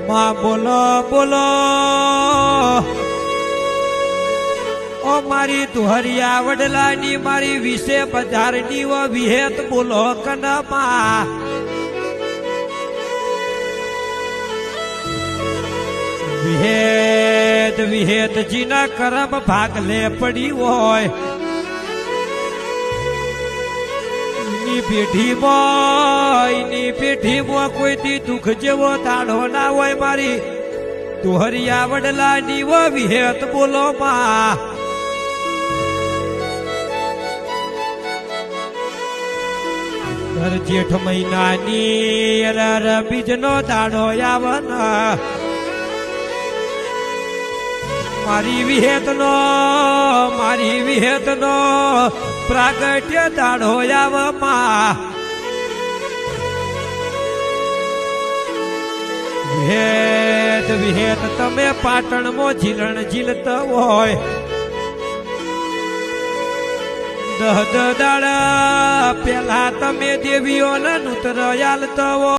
માં બોલો બોલો ઓ મારી તુહરિયા વડલાની મારી 20,000 ની ઓ વિહેત બોલો કનમાં વિહેત વિહેત જીના કરમ ભાગલે પડી હોય એની પેઢીમાં કોઈથી દુઃખ જેવો દાડો ના હોય મારી તુહરિયા વડલાની ઓ વિહેત બોલો માં જેઠ મહિનાની બીજનો દાડો આવના મારી વિહેતનો પ્રાગટ્ય દાડો આવમાં વિહેત તમે પાટણમાં ઝીલણ ઝીલતા હોય 10 દાડા પેલા તમે દેવીઓને નૂતર આલતા હોય